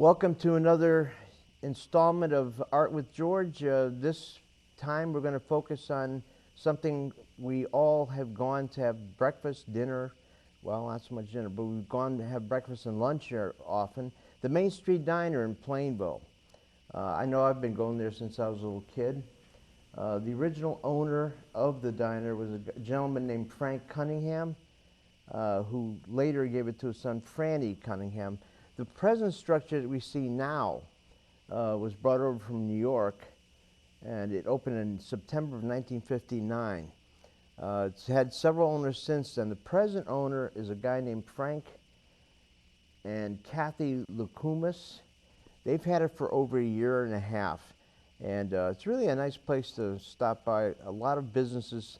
Welcome to another installment of Art with George. This time we're going to focus on something we all have gone to have breakfast, dinner, well, not so much dinner, but we've gone to have breakfast and lunch here often. The Main Street Diner in Plainville. I know I've been going there since I was a little kid. The original owner of the diner was a gentleman named Frank Cunningham, who later gave it to his son Franny Cunningham. The present structure that we see now was brought over from New York, and it opened in September of 1959. It's had several owners since then. The present owner is a guy named Frank and Kathy Lukumis. They've had it for over a year and a half, and it's really a nice place to stop by. A lot of businesses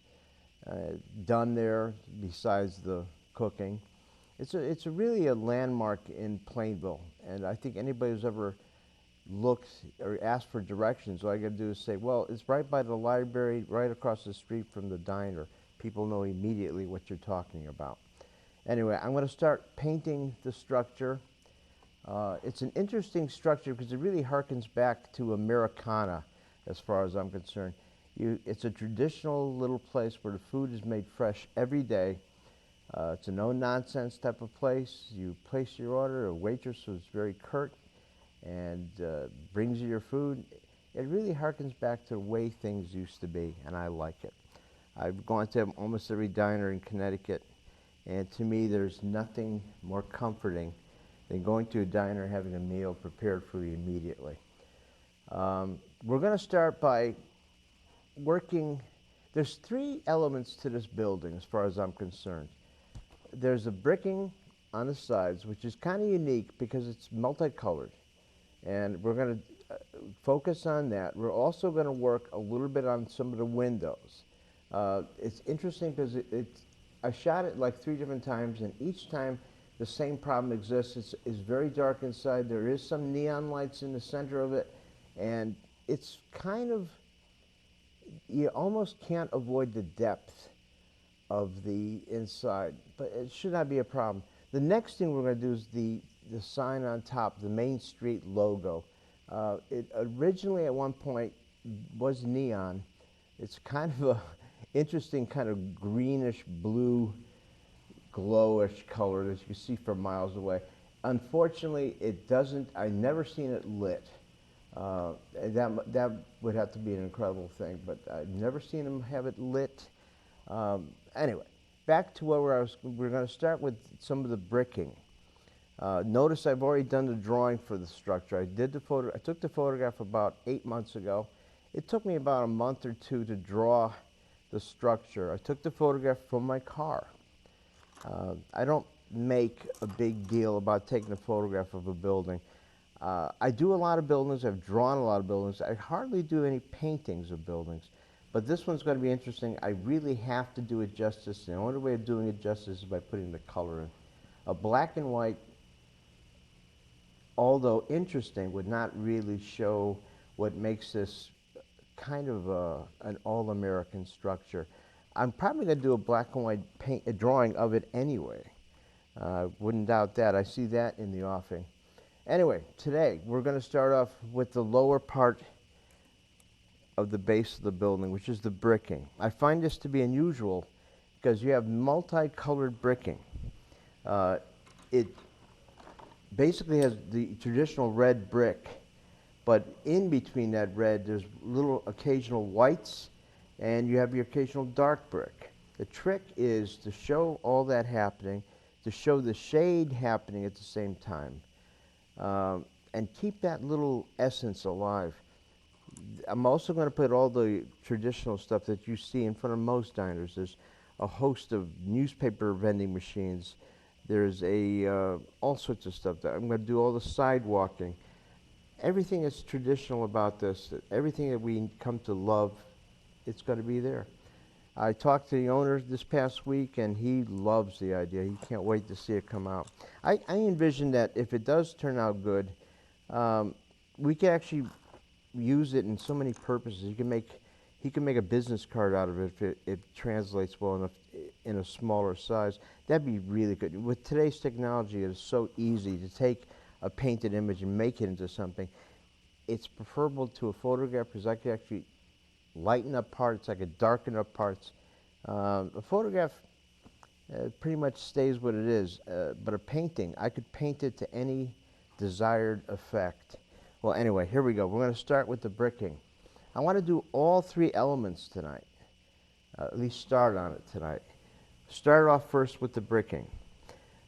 done there besides the cooking. It's really a landmark in Plainville, and I think anybody who's ever looked or asked for directions, all I got to do is say, well, it's right by the library, right across the street from the diner. People know immediately what you're talking about. Anyway, I'm going to start painting the structure. It's an interesting structure because it really harkens back to Americana as far as I'm concerned. It's a traditional little place where the food is made fresh every day. It's a no-nonsense type of place. You place your order, a waitress who's very curt and brings you your food. It really harkens back to the way things used to be, and I like it. I've gone to almost every diner in Connecticut, and to me there's nothing more comforting than going to a diner and having a meal prepared for you immediately. We're going to start by working. There's three elements to this building as far as I'm concerned. There's a bricking on the sides, which is kind of unique because it's multicolored, and we're going to focus on that. We're also going to work a little bit on some of the windows. It's interesting because I shot it like 3 different times, and each time the same problem exists. It's very dark inside. There is some neon lights in the center of it, and it's kind of, you almost can't avoid the depth of the inside, but it should not be a problem. The next thing we're going to do is the sign on top, the Main Street logo. It originally at one point was neon. It's kind of a interesting kind of greenish blue glowish color that you can see from miles away. Unfortunately, it doesn't. I've never seen it lit. That would have to be an incredible thing, but I've never seen them have it lit. Anyway, back to where we're going to start with some of the bricking. Notice I've already done the drawing for the structure. I took the photograph about 8 months ago. It took me about a month or two to draw the structure. I took the photograph from my car. I don't make a big deal about taking a photograph of a building. I do a lot of buildings. I've drawn a lot of buildings. I hardly do any paintings of buildings. But this one's going to be interesting. I really have to do it justice. The only way of doing it justice is by putting the color in. A black and white, although interesting, would not really show what makes this kind of an all-American structure. I'm probably going to do a black and white a drawing of it anyway. Wouldn't doubt that. I see that in the offing. Anyway, today we're going to start off with the lower part of the base of the building, which is the bricking. I find this to be unusual because you have multicolored bricking. It basically has the traditional red brick, but in between that red there's little occasional whites, and you have your occasional dark brick. The trick is to show all that happening, to show the shade happening at the same time, and keep that little essence alive. I'm also going to put all the traditional stuff that you see in front of most diners. There's a host of newspaper vending machines. There's all sorts of stuff. I'm going to do all the sidewalking. Everything that's traditional about this, everything that we come to love, it's going to be there. I talked to the owner this past week, and he loves the idea. He can't wait to see it come out. I envision that if it does turn out good, we can actually use it in so many purposes. He can make a business card out of it if it translates well enough in a smaller size. That'd be really good. With today's technology, it is so easy to take a painted image and make it into something. It's preferable to a photograph because I can actually lighten up parts, I could darken up parts. A photograph pretty much stays what it is, but a painting, I could paint it to any desired effect. Well, anyway, here we go. We're going to start with the bricking. I want to do all three elements tonight, at least start on it tonight. Start off first with the bricking.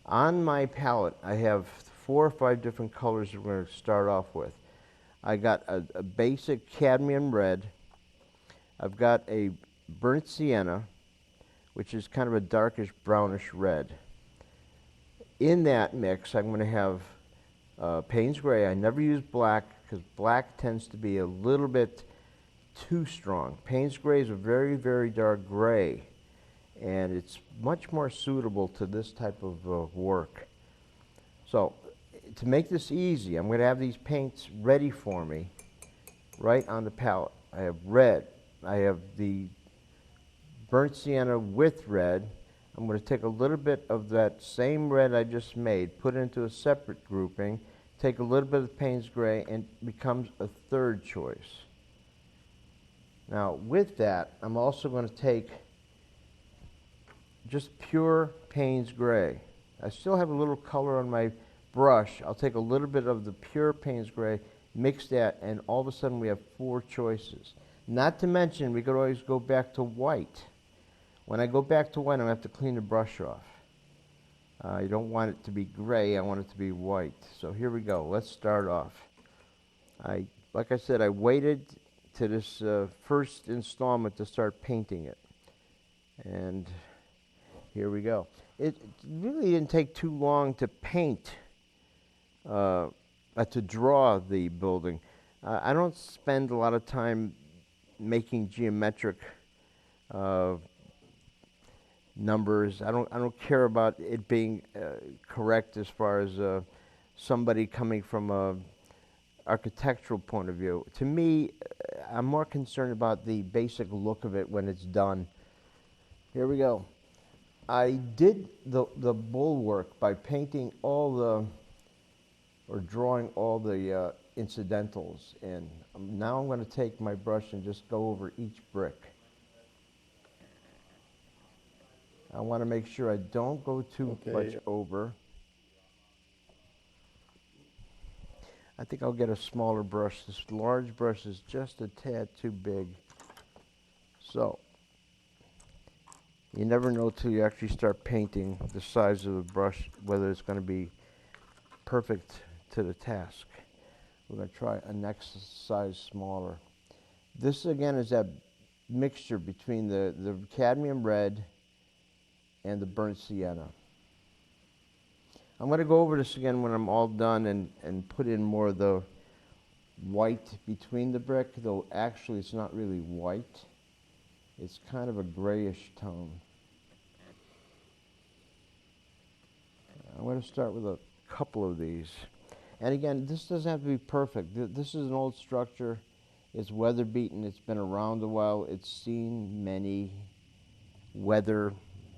On my palette, I have 4 or 5 different colors that we're going to start off with. I got a basic cadmium red. I've got a burnt sienna, which is kind of a darkish brownish red. In that mix, I'm going to have Payne's Gray. I never use black because black tends to be a little bit too strong. Payne's Gray is a very, very dark gray, and it's much more suitable to this type of work. So, to make this easy, I'm going to have these paints ready for me right on the palette. I have red. I have the burnt sienna with red. I'm going to take a little bit of that same red I just made, put it into a separate grouping, take a little bit of Payne's Gray, and it becomes a third choice. Now, with that, I'm also going to take just pure Payne's Gray. I still have a little color on my brush. I'll take a little bit of the pure Payne's Gray, mix that, and all of a sudden we have 4 choices. Not to mention, we could always go back to white. When I go back to white, I'm going to have to clean the brush off. You don't want it to be gray, I want it to be white. So here we go, let's start off. Like I said, I waited to this first installment to start painting it. And here we go. It really didn't take too long to paint, to draw the building. I don't spend a lot of time making geometric numbers. I don't care about it being correct as far as somebody coming from a architectural point of view. To me, I'm more concerned about the basic look of it when it's done. Here we go. I did the bulwark by painting all the, or drawing all the incidentals in. Now I'm going to take my brush and just go over each brick. I want to make sure I don't go too much over. I think I'll get a smaller brush. This large brush is just a tad too big. So, you never know till you actually start painting the size of the brush, whether it's going to be perfect to the task. We're going to try a next size smaller. This again is that mixture between the cadmium red and the burnt sienna. I'm going to go over this again when I'm all done and put in more of the white between the brick, though actually it's not really white. It's kind of a grayish tone. I'm going to start with a couple of these. And again, this doesn't have to be perfect. This is an old structure. It's weather beaten. It's been around a while. It's seen many weather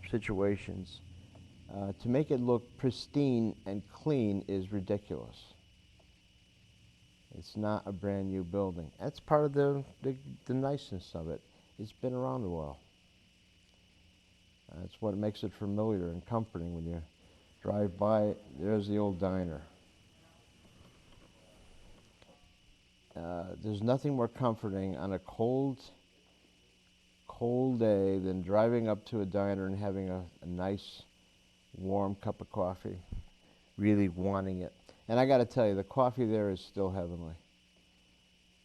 situations. To make it look pristine and clean is ridiculous. It's not a brand new building. That's part of the niceness of it. It's been around a while. That's what makes it familiar and comforting when you drive by it. There's the old diner. There's nothing more comforting on a cold day than driving up to a diner and having a nice warm cup of coffee, really wanting it. And I got to tell you, the coffee there is still heavenly.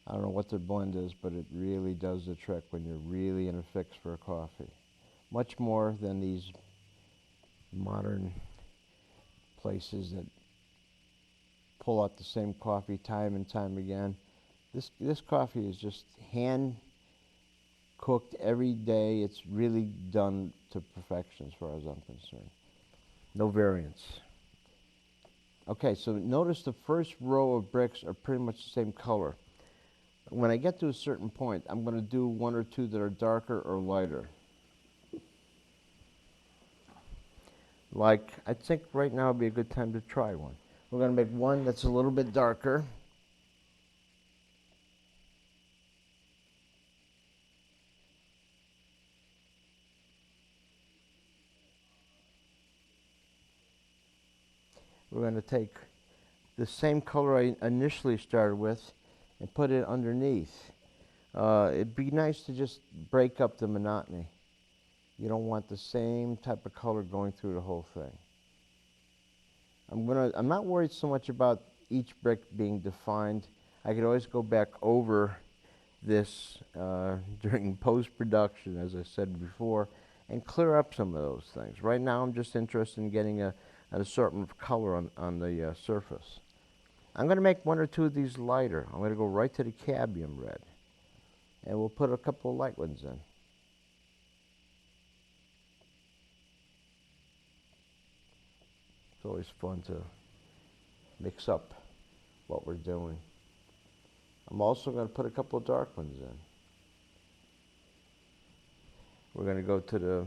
I don't know what the blend is, but it really does the trick when you're really in a fix for a coffee. Much more than these modern places that pull out the same coffee time and time again. This coffee is just hand cooked every day. It's really done to perfection as far as I'm concerned. No variance. Okay, so notice the first row of bricks are pretty much the same color. When I get to a certain point, I'm going to do 1 or 2 that are darker or lighter. Like, I think right now would be a good time to try one. We're going to make one that's a little bit darker. We're going to take the same color I initially started with and put it underneath. It'd be nice to just break up the monotony. You don't want the same type of color going through the whole thing. I'm not worried so much about each brick being defined. I could always go back over this during post-production, as I said before, and clear up some of those things. Right now I'm just interested in getting an assortment of color on the surface. I'm going to make one or two of these lighter. I'm going to go right to the cadmium red, and we'll put a couple of light ones in. It's always fun to mix up what we're doing. I'm also going to put a couple of dark ones in. We're going to go to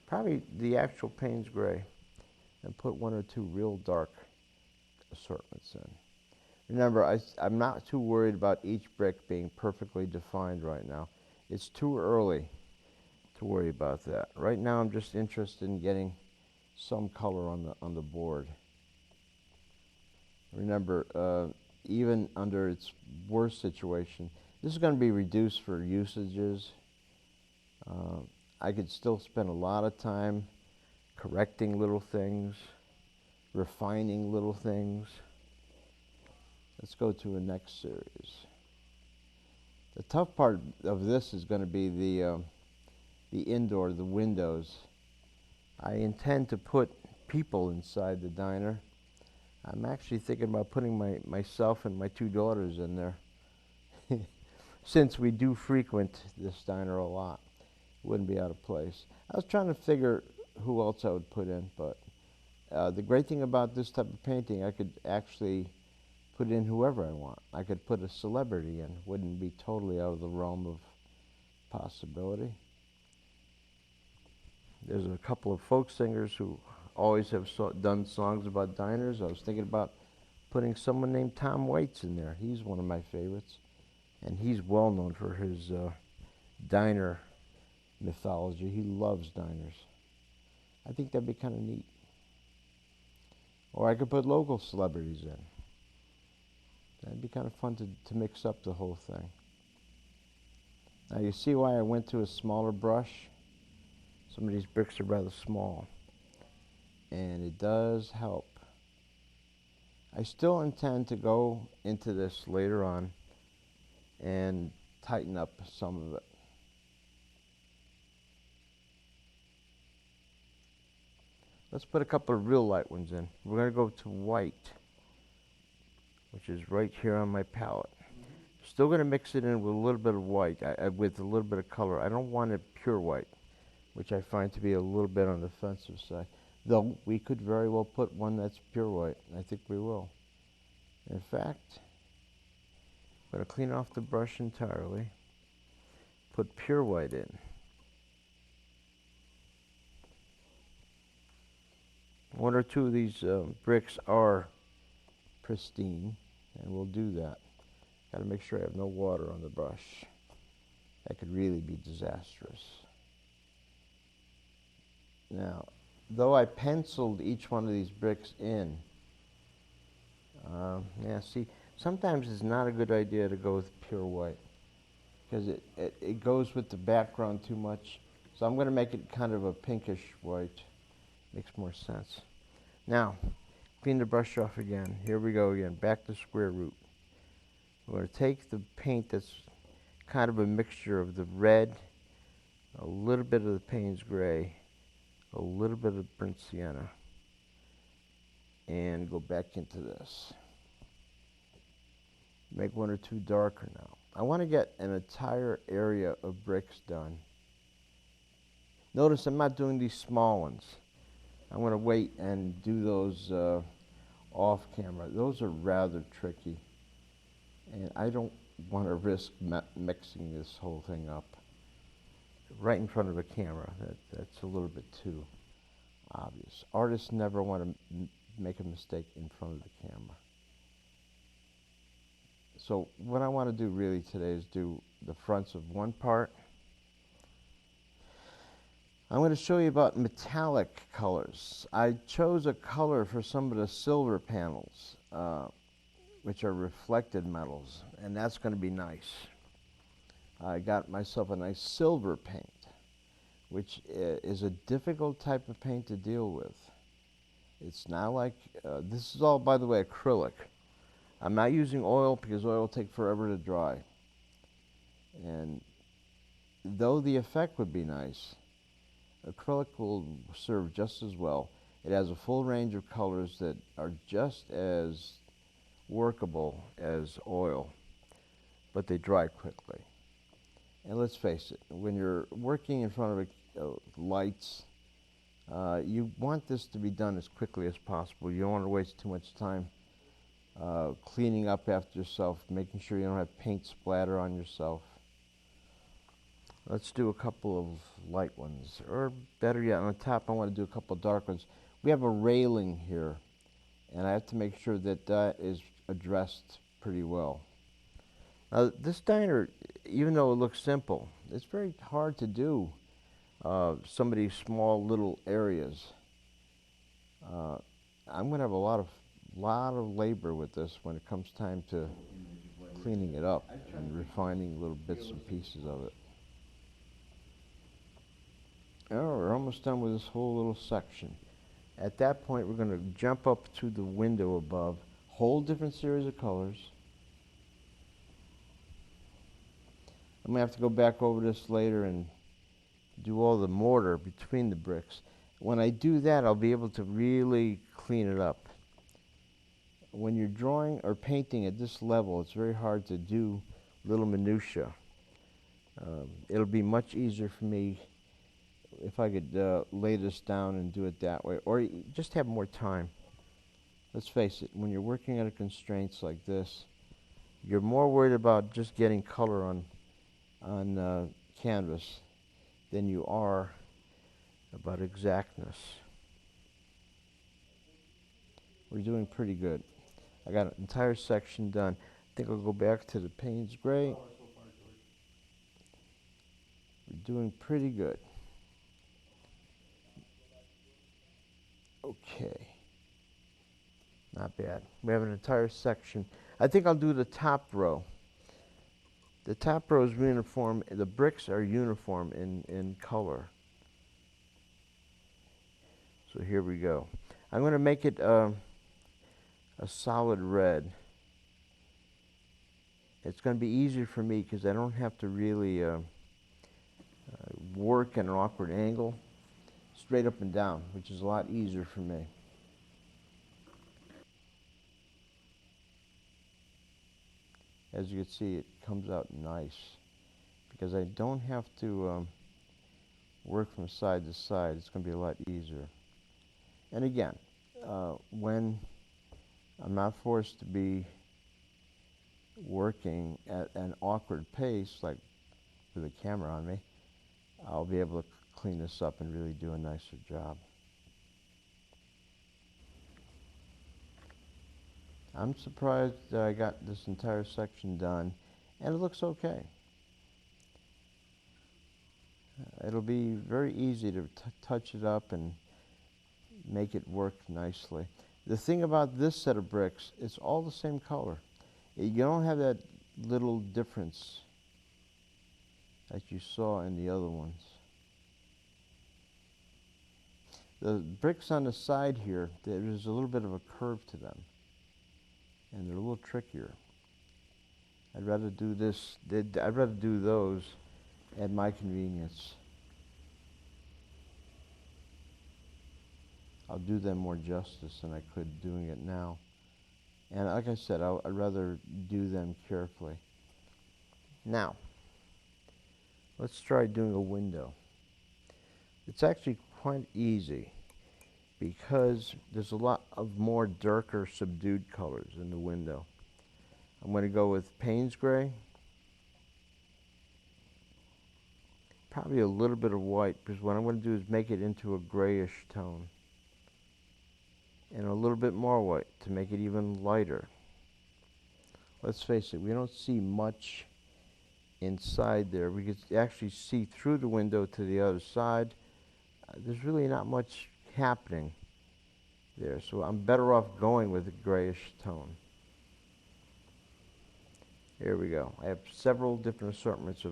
probably the actual Payne's Gray and put one or two real dark assortments in. Remember, I'm not too worried about each brick being perfectly defined right now. It's too early to worry about that. Right now I'm just interested in getting some color on the board. Remember, even under its worst situation, this is going to be reduced for usages. I could still spend a lot of time correcting little things, refining little things. Let's go to the next series. The tough part of this is going to be the indoor, the windows. I intend to put people inside the diner. I'm actually thinking about putting myself and my two daughters in there. Since we do frequent this diner a lot, it wouldn't be out of place. I was trying to figure who else I would put in, but the great thing about this type of painting, I could actually put in whoever I want. I could put a celebrity in. Wouldn't be totally out of the realm of possibility. There's a couple of folk singers who always have done songs about diners. I was thinking about putting someone named Tom Waits in there. He's one of my favorites, and he's well known for his diner mythology. He loves diners. I think that'd be kind of neat. Or I could put local celebrities in. That'd be kind of fun to mix up the whole thing. Now you see why I went to a smaller brush? Some of these bricks are rather small, and it does help. I still intend to go into this later on and tighten up some of it. Let's put a couple of real light ones in. We're going to go to white, which is right here on my palette. Still going to mix it in with a little bit of white, with a little bit of color. I don't want it pure white, which I find to be a little bit on the offensive side. Though we could very well put one that's pure white. I think we will. In fact, I'm going to clean off the brush entirely, put pure white in. One or two of these bricks are pristine, and we'll do that. Got to make sure I have no water on the brush. That could really be disastrous. Now, though I penciled each one of these bricks in, see, sometimes it's not a good idea to go with pure white because it goes with the background too much. So I'm going to make it kind of a pinkish white. Makes more sense. Now, clean the brush off again. Here we go again, back to square root. We're going to take the paint that's kind of a mixture of the red, a little bit of the Payne's Gray, a little bit of burnt sienna, and go back into this. Make one or two darker now. I want to get an entire area of bricks done. Notice I'm not doing these small ones. I'm going to wait and do those off camera. Those are rather tricky, and I don't want to risk mixing this whole thing up right in front of a camera. That's a little bit too obvious. Artists never want to make a mistake in front of the camera. So what I want to do really today is do the fronts of one part. I'm going to show you about metallic colors. I chose a color for some of the silver panels, which are reflected metals, and that's going to be nice. I got myself a nice silver paint, which is a difficult type of paint to deal with. It's not like, this is all, by the way, acrylic. I'm not using oil because oil will take forever to dry. And though the effect would be nice, acrylic will serve just as well. It has a full range of colors that are just as workable as oil, but they dry quickly. And let's face it, when you're working in front of lights, you want this to be done as quickly as possible. You don't want to waste too much time cleaning up after yourself, making sure you don't have paint splatter on yourself. Let's do a couple of light ones, or better yet, on the top I want to do a couple of dark ones. We have a railing here, and I have to make sure that that is addressed pretty well. Now this diner, even though it looks simple, it's very hard to do some of these small little areas. I'm going to have a lot of labor with this when it comes time to cleaning it up and refining little bits and pieces of it. Oh, we're almost done with this whole little section. At that point, we're going to jump up to the window above, whole different series of colors. I'm going to have to go back over this later and do all the mortar between the bricks. When I do that, I'll be able to really clean it up. When you're drawing or painting at this level, it's very hard to do little minutiae. It'll be much easier for me if I could lay this down and do it that way, or just have more time. Let's face it, when you're working under constraints like this, you're more worried about just getting color on canvas than you are about exactness. We're doing pretty good. I got an entire section done. I think I'll go back to the Payne's Gray. We're doing pretty good. Okay. Not bad. We have an entire section. I think I'll do the top row. The top row is uniform. The bricks are uniform in color. So here we go. I'm going to make it a solid red. It's going to be easier for me because I don't have to really work at an awkward angle, straight up and down, which is a lot easier for me. As you can see, it comes out nice because I don't have to work from side to side. It's going to be a lot easier. And again, when I'm not forced to be working at an awkward pace, like with a camera on me, I'll be able to clean this up and really do a nicer job. I'm surprised that I got this entire section done, and it looks okay. It'll be very easy to touch it up and make it work nicely. The thing about this set of bricks, it's all the same color. You don't have that little difference that you saw in the other ones. The bricks on the side here, there's a little bit of a curve to them, and they're a little trickier. I'd rather do this, I'd rather do those at my convenience. I'll do them more justice than I could doing it now. And like I said, I'd rather do them carefully. Now, let's try doing a window. It's actually quite easy because there's a lot of more darker subdued colors in the window. I'm going to go with Payne's Gray, probably a little bit of white, because what I'm going to do is make it into a grayish tone. and a little bit more white to make it even lighter. Let's face it, we don't see much inside there. We could actually see through the window to the other side. There's really not much happening there, so I'm better off going with a grayish tone. Here we go. I have several different assortments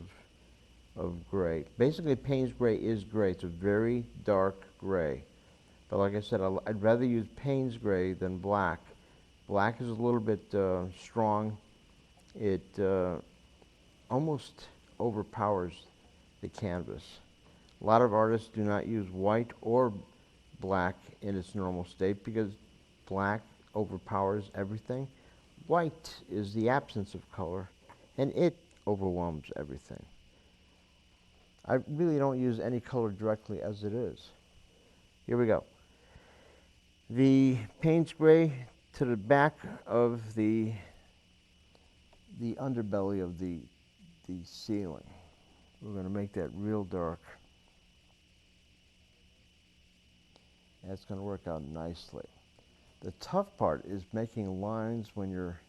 of gray. Basically, Payne's gray is gray. It's a very dark gray. But like I said, I'd rather use Payne's gray than black. Black is a little bit strong. It almost overpowers the canvas. A lot of artists do not use white or black in its normal state because black overpowers everything. White is the absence of color, and it overwhelms everything. I really don't use any color directly as it is. Here we go. The Payne's gray to the back of the underbelly of the ceiling. We're going to make that real dark. That's going to work out nicely. The tough part is making lines when you're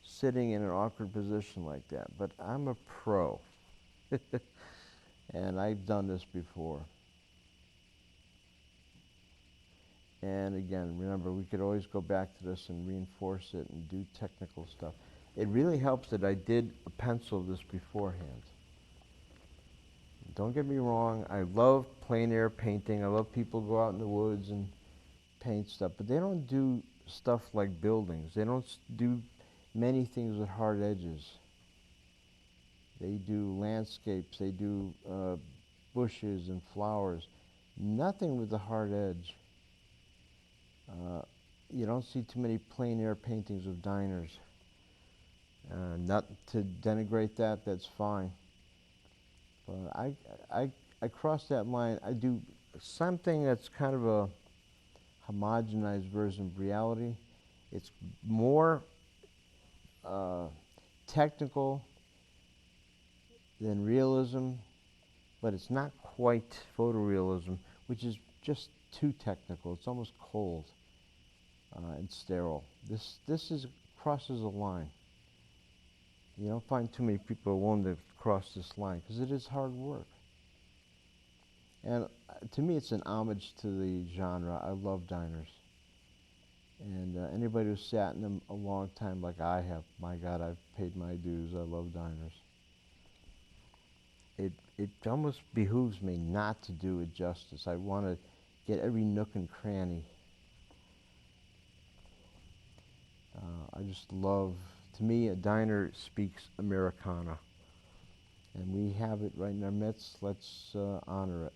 sitting in an awkward position like that. But I'm a pro. And I've done this before. And again, remember, we could always go back to this and reinforce it and do technical stuff. It really helps that I did pencil this beforehand. Don't get me wrong, I love plein air painting. I love people go out in the woods and paint stuff, but they don't do stuff like buildings. They don't do many things with hard edges. They do landscapes, they do bushes and flowers. Nothing with the hard edge. You don't see too many plein air paintings of diners. Not to denigrate that, that's fine. But I cross that line. I do something that's kind of a homogenized version of reality. It's more technical than realism, but it's not quite photorealism, which is just too technical. It's almost cold and sterile. This crosses a line. You don't find too many people willing to cross this line because it is hard work. And to me, it's an homage to the genre. I love diners. And anybody who's sat in them a long time like I have, my God, I've paid my dues. I love diners. It almost behooves me not to do it justice. I want to get every nook and cranny. I just love, to me, a diner speaks Americana. And we have it right in our midst. Let's honor it.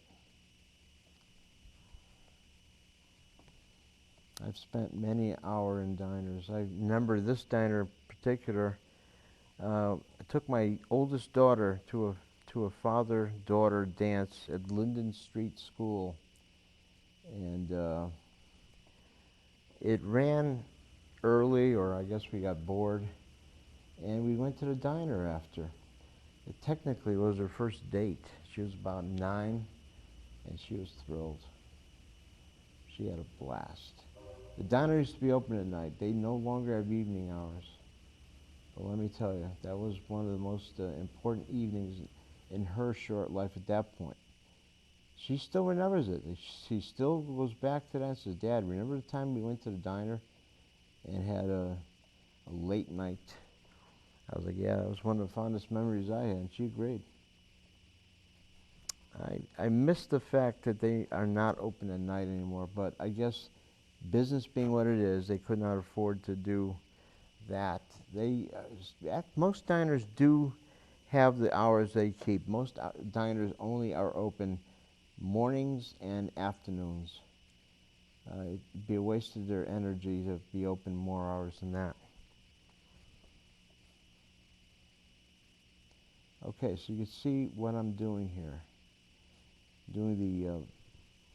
I've spent many hours in diners. I remember this diner in particular. I took my oldest daughter to a father-daughter dance at Linden Street School, and it ran early, or I guess we got bored, and we went to the diner after. It technically was her first date. She was about 9, and she was thrilled. She had a blast. The diner used to be open at night. They no longer have evening hours. But let me tell you, that was one of the most important evenings in her short life at that point. She still remembers it. She still goes back to that and says, Dad, remember the time we went to the diner and had a late night? I was like, yeah, that was one of the fondest memories I had, and she agreed. I miss the fact that they are not open at night anymore, but I guess business being what it is, they could not afford to do that. Most diners do have the hours they keep. Most diners only are open mornings and afternoons. It'd be a waste of their energy to be open more hours than that. Okay, so you can see what I'm doing here. Doing the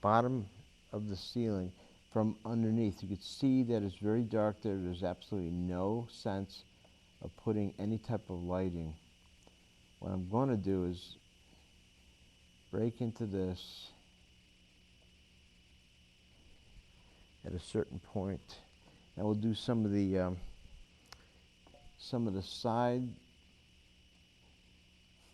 bottom of the ceiling from underneath. You can see that it's very dark there. There's absolutely no sense of putting any type of lighting. What I'm going to do is break into this at a certain point. And we'll do some of the side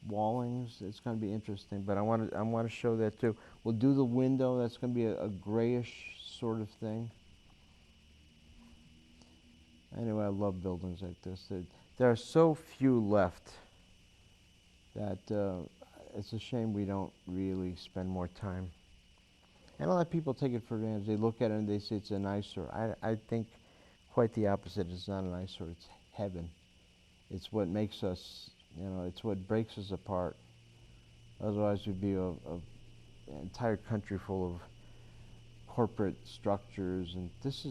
wallings. It's going to be interesting, but I want to show that too. We'll do the window. That's going to be a grayish sort of thing. Anyway, I love buildings like this. There are so few left that it's a shame we don't really spend more time. And a lot of people take it for granted. They look at it and they say it's an eyesore. I think quite the opposite. It's not an eyesore. It's heaven. It's what makes us, it's what breaks us apart. Otherwise, we'd be an entire country full of corporate structures, and this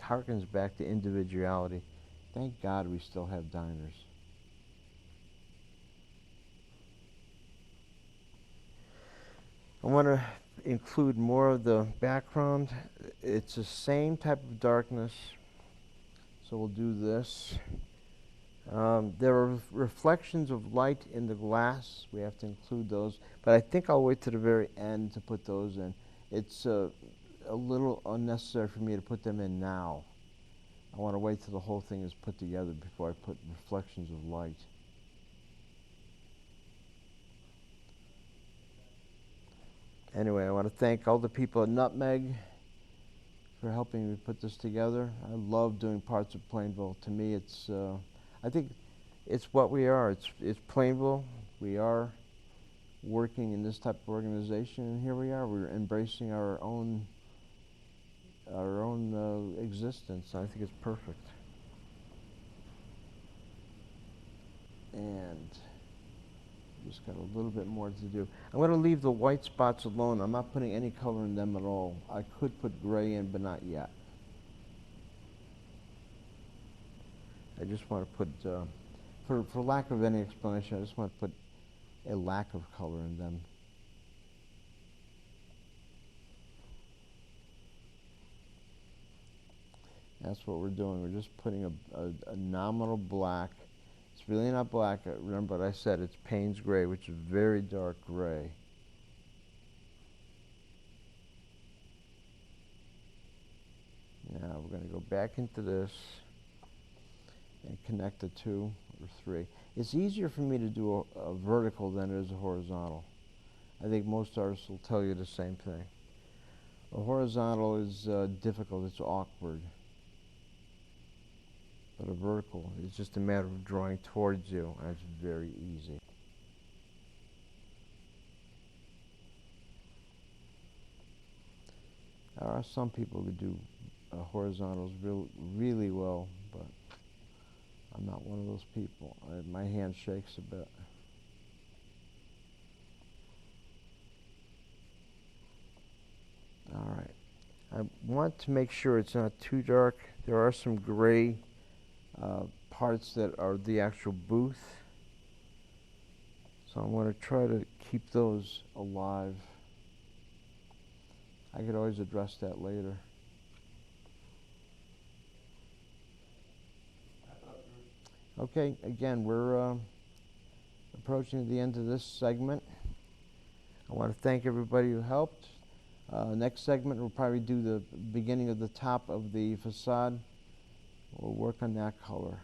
harkens back to individuality. Thank God we still have diners. I want to include more of the background. It's the same type of darkness, so we'll do this. There are reflections of light in the glass. We have to include those, but I think I'll wait to the very end to put those in. It's a little unnecessary for me to put them in now. I want to wait till the whole thing is put together before I put reflections of light. Anyway, I want to thank all the people at Nutmeg for helping me put this together. I love doing parts of Plainville. To me, I think it's what we are. It's Plainville. We are working in this type of organization, and here we are. We're embracing our own existence. I think it's perfect. And just got a little bit more to do. I'm going to leave the white spots alone. I'm not putting any color in them at all. I could put gray in, but not yet. I just want to put, for lack of any explanation, I just want to put a lack of color in them. That's what we're doing. We're just putting a nominal black. It's really not black. Remember what I said. It's Payne's gray, which is very dark gray. Now we're going to go back into this and connect the 2 or 3. It's easier for me to do a vertical than it is a horizontal. I think most artists will tell you the same thing. A horizontal is difficult. It's awkward. But a vertical is just a matter of drawing towards you, and it's very easy. There are some people who do horizontals really well, but I'm not one of those people. My hand shakes a bit. All right. I want to make sure it's not too dark. There are some gray parts that are the actual booth. So I'm going to try to keep those alive. I could always address that later. Okay, again, we're approaching the end of this segment. I want to thank everybody who helped. Next segment, we'll probably do the beginning of the top of the facade. We'll work on that color.